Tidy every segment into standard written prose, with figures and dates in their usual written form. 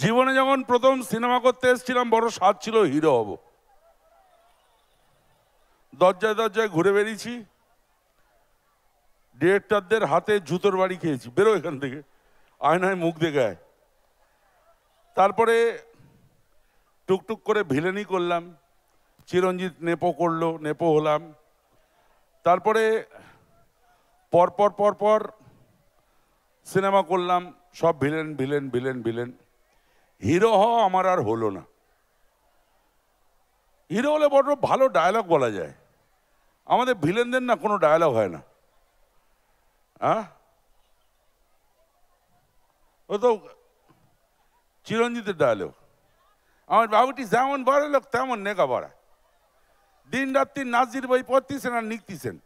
জীবনে যখন প্রথম সিনেমা করতে এসেছিলাম বড় স্বাদ ছিল হিরো হব। দরজায় দরজায় ঘুরে বেরিয়েছি, ডিরেক্টরদের হাতে জুতোর বাড়ি খেয়েছি, বেরো এখান থেকে, আয়নায় মুখ দেখে। তারপরে টুকটুক করে ভিলেনি করলাম, চিরঞ্জিত নেপো করলো, নেপো হলাম। তারপরে পরপর পরপর সিনেমা করলাম, সব villain villain villain villain. Hero হওয়া আমার আর হলো না। হিরো হলে বড় ভালো ডায়লগ বলা যায়, আমাদের ভিলেনদের না কোনো ডায়লগ হয় না। হ্যাঁ, ও তো চিরঞ্জিতের ডায়লগ, আমার বাবুটি যেমন বড় লোক তেমন নেকা বড়া, দিন রাত্রি নাজির বই পড়তেছেন আর লিখতেছেন।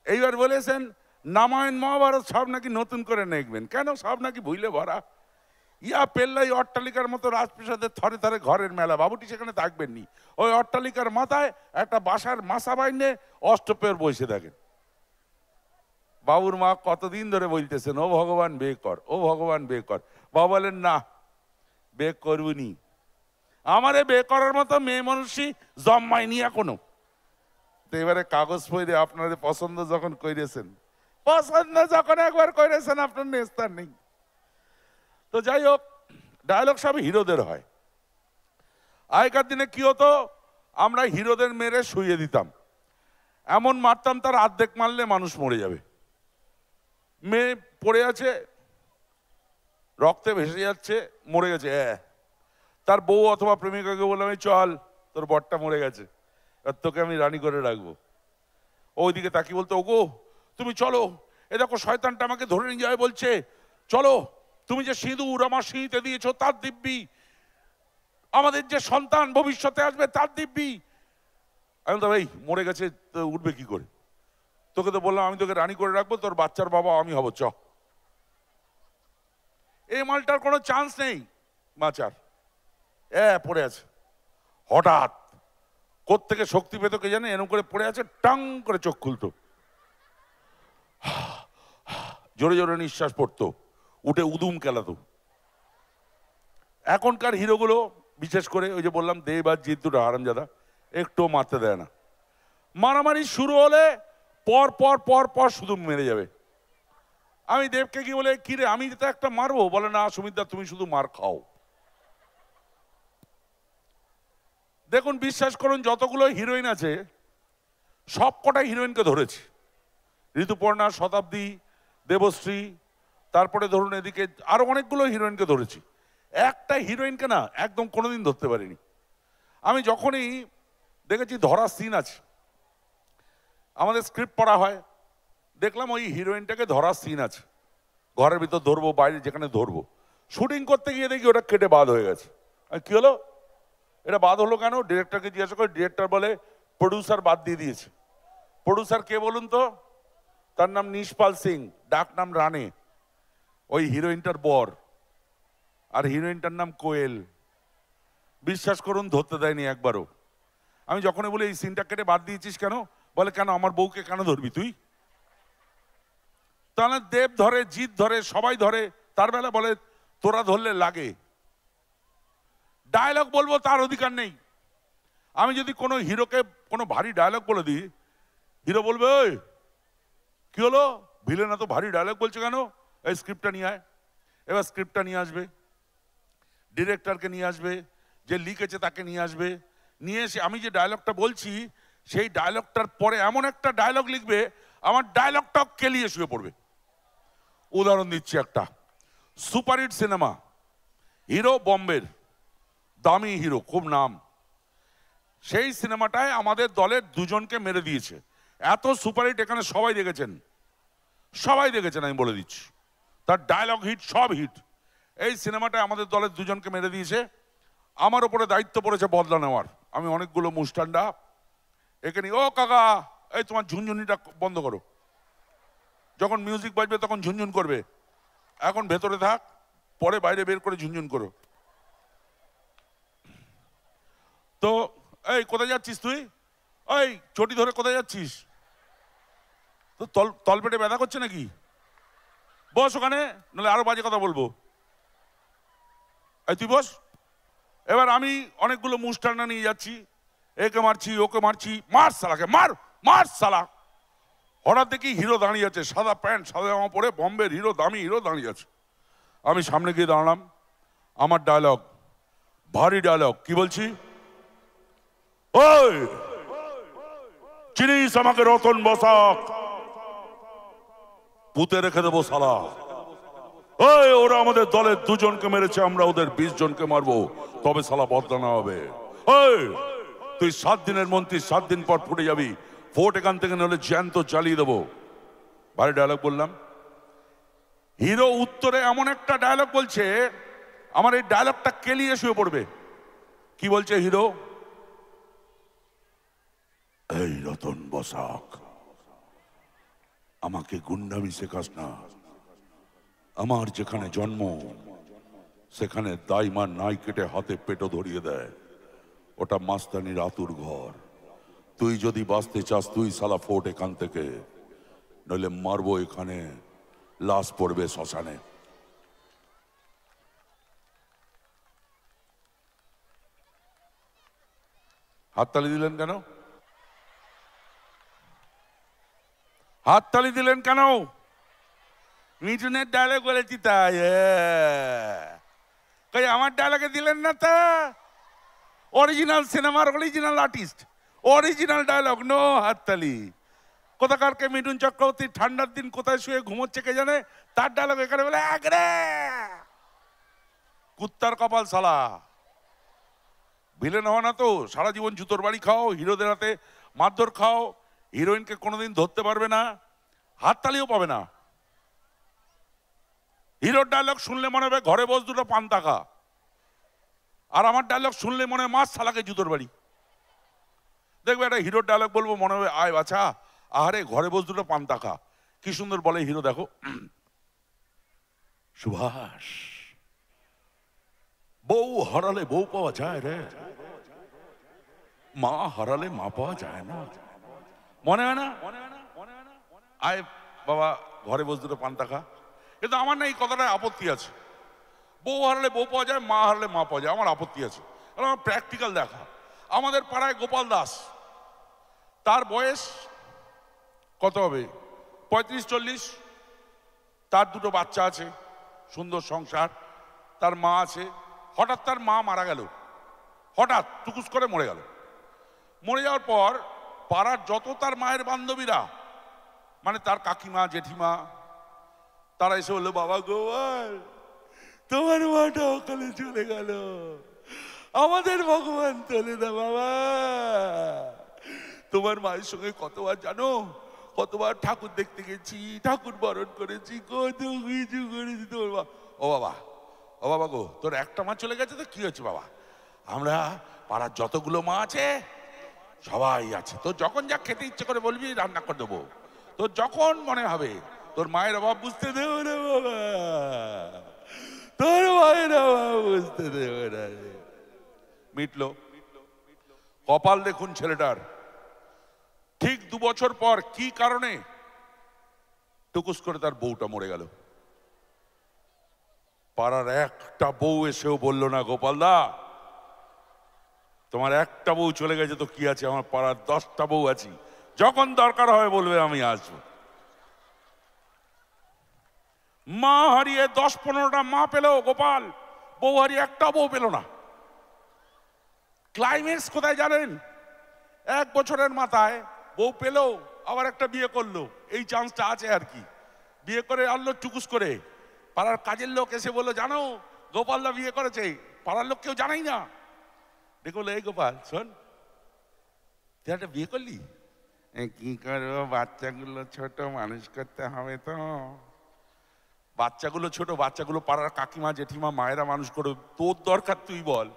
এইবার বলেছেন রামায়ণ মহাভারত সব নাকি নতুন করে নেকবেন, কেন? সব নাকি ভুলে ভরা। ইয়া পেল্লাই অট্টালিকার মতো রাজপ্রাসাদের থরে থরে ঘরের মেলা, বাবুটি সেখানে থাকবেন নি। ওই অট্টালিকার মাথায় একটা বাসার মাসা বাইনে অষ্টপের বসে থাকেন। বাবুর মা কতদিন ধরে বলতেছেন ও ভগবান বে কর, ও ভগবান বে কর। বাবা বলেন না, বে করবনি, আমারে বে করার মতো মেয়ে মানুষই জন্মায়নি এখনো। তো এবারে কাগজ পড়ে আপনাদের পছন্দ যখন করেছেন, পছন্দ যখন একবার করেছেন, আপনার নেস্তার নেই। তো যাই হোক, ডায়লগ সব হিরোদের হয়। আগেকার দিনে কি হতো, আমরা হিরোদের মেরে শুইয়ে দিতাম, এমন মারতাম তার অর্ধেক মারলে মানুষ মরে যাবে। মেয়ে পড়ে আছে, রক্তে ভেসে যাচ্ছে, মরে গেছে, তার বউ অথবা প্রেমিকাকে বললাম চল তোর বরটা মরে গেছে, আর তোকে আমি রানী করে রাখবো। ওইদিকে তাকিয়ে বলতো ওগো তুমি চলো, এ দেখো শয়তানটা আমাকে ধরে নিয়ে যাবে বলছে, চলো, তুমি যে সিঁদুর আমার সিঁড়িতে দিয়েছো তার দিব্যি, আমাদের যে সন্তান ভবিষ্যতে আসবে তার দিব্যি। আমি তো ভাই মরে গেছে, উঠবে কি করে? তোকে তো বললাম আমি তোকে রানী করে রাখবো, তোর বাচ্চার বাবা আমি হব, চ। এই মালটার কোনো চান্স নেই বাঁচার, পড়ে আছে। হঠাৎ কোত্থেকে শক্তি পেত কে জানে, এরকম করে পড়ে আছে, টাং করে চোখ খুলতো, জোরে জোরে নিঃশ্বাস পড়তো, উঠে উদুম কেলাতো। এখনকার হিরোগুলো বিশেষ করে ওই যে বললাম দেব আর জিৎ দুটো হারামজাদা, একটু মারতে দেয় না। মারামারি শুরু হলে পর পর পর পর শুধু মেরে যাবে। আমি দেবকে কি বলে, কি রে আমি তো একটা মারবো, বলে না সুমিতদা তুমি শুধু মার খাও। দেখুন বিশ্বাস করুন, যতগুলো হিরোইন আছে সব কটাই হিরোইনকে ধরেছে। ঋতুপর্ণা, শতাব্দী, দেবশ্রী, তারপরে ধরুন এদিকে আরো অনেকগুলো হিরোইনকে ধরেছি, একটা হিরোইনকে না একদম কোনোদিন ধরতে পারিনি। আমি যখনই দেখেছি ধরার সিন আছে, আমাদের স্ক্রিপ্ট পড়া হয়, দেখলাম ওই হিরোইনটাকে ধরার সিন আছে, ঘরের ভিতর ধরবো, বাইরে যেখানে ধরবো, শুটিং করতে গিয়ে দেখি ওটা কেটে বাদ হয়ে গেছে। কি হলো, এটা বাদ হলো কেন? ডিরেক্টরকে জিজ্ঞাসা করে, ডিরেক্টর বলে প্রডিউসার বাদ দিয়ে দিয়েছে। প্রডিউসার কে বলুন তো? তার নাম নিশপাল সিং, ডাক নাম রানে, ওই হিরোইনটার বর, আর হিরোইনটার নাম কোয়েল। বিশ্বাস করুন ধরতে দেয়নি একবারও। আমি যখনই বলি এই সিনটা কেটে বাদ দিয়েছিস কেন, বলে কেন আমার বউকে কেন ধরবি তুই? তাহলে দেব ধরে, জিৎ ধরে, সবাই ধরে, তার বেলা বলে তোরা ধরলে লাগে। ডায়লগ বলবো তার অধিকার নেই। আমি যদি কোনো হিরোকে কোনো ভারী ডায়লগ বলে দিই, হিরো বলবে ওই কি হলো, ভিলেন এত ভারী ডায়লগ বলছে কেন, এই স্ক্রিপ্টটা নিয়ে আয়। এবার স্ক্রিপ্টটা নিয়ে আসবে, ডিরেক্টরকে নিয়ে আসবে, যে লিখেছে তাকে নিয়ে আসবে, নিয়ে এসে আমি যে ডায়লগটা বলছি সেই ডায়লগটার পরে এমন একটা ডায়লগ লিখবে, আমার ডায়লগটা কেলিয়ে শুয়ে পড়বে। উদাহরণ দিচ্ছি একটা সুপারহিট সিনেমা, হিরো বম্বের দামি হিরো, খুব নাম। সেই সিনেমাটায় আমাদের দলের দুজনকে মেরে দিয়েছে, এত সুপারহিট, এখানে সবাই দেখেছেন, সবাই দেখেছেন, আমি বলে দিচ্ছি, তার ডায়লগ হিট, সব হিট। এই সিনেমাটায় আমাদের দলের দুজনকে মেরে দিয়েছে, আমার ওপরে দায়িত্ব পড়েছে বদলা নেওয়ার। আমি অনেকগুলো মুস্টান্ডা এখানে, ও কাকা এই তোমার ঝুনঝুনিটা বন্ধ করো, যখন মিউজিক বাজবে তখন ঝুনঝুন করবে, এখন ভেতরে থাক, পরে বাইরে বের করে ঝুনঝুন করো। তো এই কোথায় যাচ্ছিস তুই, ওই চটি ধরে কোথায় যাচ্ছিস, তো তলপেটে ব্যথা করছে নাকি, বস ওখানে, নাহলে আরো বাজে কথা বলবো। এই তুই বস। এবার আমি অনেকগুলো মুষ্টান্না নিয়ে যাচ্ছি, একে মারছি ওকে মারছি, মার সালাকে মার মার সালা। হঠাৎ দেখি হিরো দাঁড়িয়ে আছে, সাদা প্যান্ট সাদা জামা পরে, বম্বের হিরো, দামি হিরো দাঁড়িয়ে আছে। আমি সামনে গিয়ে দাঁড়ালাম, আমার ডায়লগ, ভারী ডায়লগ, কি বলছি, ওই চিনিস আমাকে রতন বসাক, পুঁতে রেখে দেবো সালা। ওই ওরা আমাদের দলের 2 জনকে মেরেছে, আমরা ওদের 20 জনকে মারবো, তবে সালা বদলানো হবে। ওই তুই 7 দিনের মন্ত্রী, 7 দিন পর ফুটে যাবি, ভোট এখান থেকে নলে জ্যান্ত চালিয়ে দেবো। ভারী ডায়লগ বললাম। হিরো উত্তরে এমন একটা ডায়লগ বলছে, আমার এই ডায়লগটা কেলিয়ে শুয়ে পড়বে। কি বলছে হিরো, এই রতন বসাক, আমাকে গুন্ডামি শেখাস না। আমার যেখানে জন্ম সেখানে দাইমা নাই কেটে হাতে পেটো ধরিয়ে দেয়, ওটা মাস্তানির আতুর ঘর। তুই যদি বাঁচতে চাস তুই সালা ফোট এখান থেকে, নইলে মারবো এখানে, লাশ পড়বে শ্মশানে। হাততালি দিলেন কেন? হাততালি দিলেন কেন? মিঠুনের ডায়লগ বলেছি তাই। কই আমার ডায়লগে দিলেন না তা? অরিজিনাল সিনেমার original artist, original dialogue, no হাততালি। কোথাকার কে মিঠুন চক্রবর্তী ঠান্ডার দিন কোথায় শুয়ে ঘুমোচ্ছে কে জানে, তার ডায়লগ এখানে বলে একরে কুত্তার কপাল সালা। ভিলেন হওয়া না তো, সারা জীবন জুতোর বাড়ি খাও, হিরোদের হাতে মারধর খাও, হিরোইনকে কোনোদিন ধরতে পারবে না, হাততালিও পাবে না। হিরোর ডায়লগ শুনলে মনে হবে ঘরে বস 2টো পান্তা খা, আর আমার ডায়লগ শুনলে মনে হয় মাছ সালাকে জুতোর বাড়ি। দেখবে একটা হিরোর ডায়লগ বলবো, মনে হবে আয় বাছা, আহারে ঘরে বস 2টো পান্তা খা। কি সুন্দর বলে হিরো, দেখো, সুভাষ, বউ হারালে বউ পাওয়া যায় রে, মা হারালে মা পাওয়া যায় না, মনে হয় না? আয় বাবা ঘরে বস 2টো পান্তা খা। কিন্তু আমার না এই কথাটায় আপত্তি আছে। বউ হারালে বউ পাওয়া যায়, মা হারালে মা পাওয়া যায়, আমার আপত্তি আছে। আমার প্র্যাকটিক্যাল দেখা। আমাদের পাড়ায় গোপাল দাস, তার বয়স কত হবে, 35-40, তার 2টো বাচ্চা আছে, সুন্দর সংসার, তার মা আছে। হঠাৎ তার মা মারা গেল, হঠাৎ টুকুস করে মরে গেল। মরে যাওয়ার পর পাড়ার যত তার মায়ের বান্ধবীরা, মানে তার কাকিমা জেঠিমা, তারা এসে বললো, বাবা গোপাল তোমার মাটা অকালে চলে গেল, আমাদের ভগবান তোলে না বাবা। তোমার মায়ের সঙ্গে কতবার জানো, কতবার ঠাকুর দেখতে গেছি, ঠাকুর বরণ করেছি, কত কিছু করেছি তোমার মা। ও বাবা, ও বাবা গো, তোর একটা মা চলে গেছে তো কি হচ্ছে বাবা, আমরা পাড়ার যতগুলো মা আছে সবাই আছে, তোর যখন যা খেতে ইচ্ছে করে বলবি রান্না করে দেবো, তোর যখন মনে হবে। তোর মায়ের অভাব বুঝতে দেবো না বাবা, তোর মায়ের অভাব বুঝতে দেবো না। মিটলো কপাল দেখুন ছেলেটার। ঠিক 2 বছর পর কি কারণে টুকুস করে তার বউটা মরে গেল। পাড়ার একটা বউ এসেও বললো না, গোপালদা তোমার একটা বউ চলে গেছে তো কি আছে, আমার পাড়ার 10টা বউ আছি, যখন দরকার হয় বলবে আমি আসবো। মা হারিয়ে 10-15টা মা পেল গোপাল, বউ হারিয়ে একটা বউ পেল না। ক্লাইম্যাক্স কোথায় জানেন? 1 বছরের মাথায় বউ পেল, আবার একটা বিয়ে করলো, এই চান্সটা আছে আর কি। বিয়ে করে আনলো টুকুস করে, পাড়ার কাজের লোক এসে বললো, জানো গোপালদা বিয়ে করেছে, পাড়ার লোক কেউ জানাই না। দেখো এই গোপাল শোন, তুই একটা বিয়ে করলি, কি করবো, বাচ্চাগুলো ছোট, মানুষ করতে হবে তো। বাচ্চাগুলো ছোট, বাচ্চাগুলো পাড়ার কাকিমা জেঠিমা মায়েরা মানুষ করে, তোর দরকার তুই বল।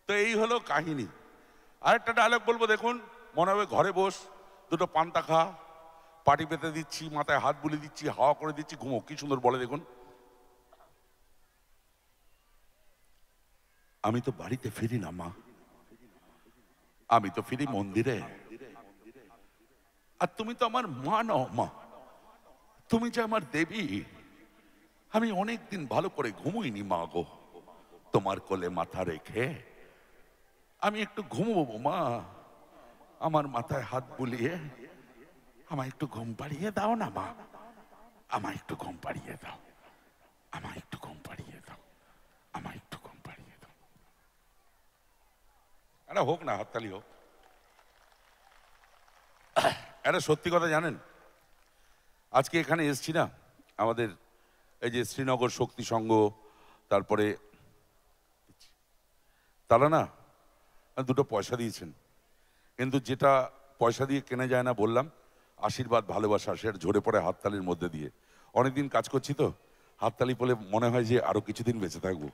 তো এই হলো কাহিনী। আরেকটা ডায়লগ বলবো, দেখুন, মনে হবে ঘরে বস 2টো পান্তা খা, পাটি পেতে দিচ্ছি, মাথায় হাত বুলিয়ে দিচ্ছি, হাওয়া করে দিচ্ছি, ঘুমো। কি সুন্দর বলে দেখুন, আমি তো বাড়িতে ফিরি না মা, আমি তো ফিরি মন্দিরে, আর তুমি তো আমার মা নও মা, তুমি যে আমার দেবী। আমি অনেকদিন ভালো করে ঘুমোইনি মা গো, তোমার কোলে মাথা রেখে আমি একটু ঘুমবো মা, আমার মাথায় হাত বুলিয়ে আমায় একটু ঘুম পাড়িয়ে দাও না মা, আমায় একটু ঘুম পাড়িয়ে দাও, আমায় একটু ঘুম পাড়িয়ে দাও, আমায় একটু ঘুম পাড়িয়ে দাও। এটা হোক না, হাততালি হোক। এটা সত্যি কথা জানেন, আজকে এখানে এসছি না, আমাদের এই যে শ্রীনগর শক্তি সংঘ, তারপরে তারা না দুটো পয়সা দিয়েছেন, কিন্তু যেটা পয়সা দিয়ে কেনা যায় না বললাম, আশীর্বাদ ভালোবাসা, সেটা ঝরে পড়ে হাততালির মধ্যে দিয়ে। অনেকদিন কাজ করছি তো, হাততালি বলে মনে হয় যে আরো কিছুদিন বেঁচে থাকবো।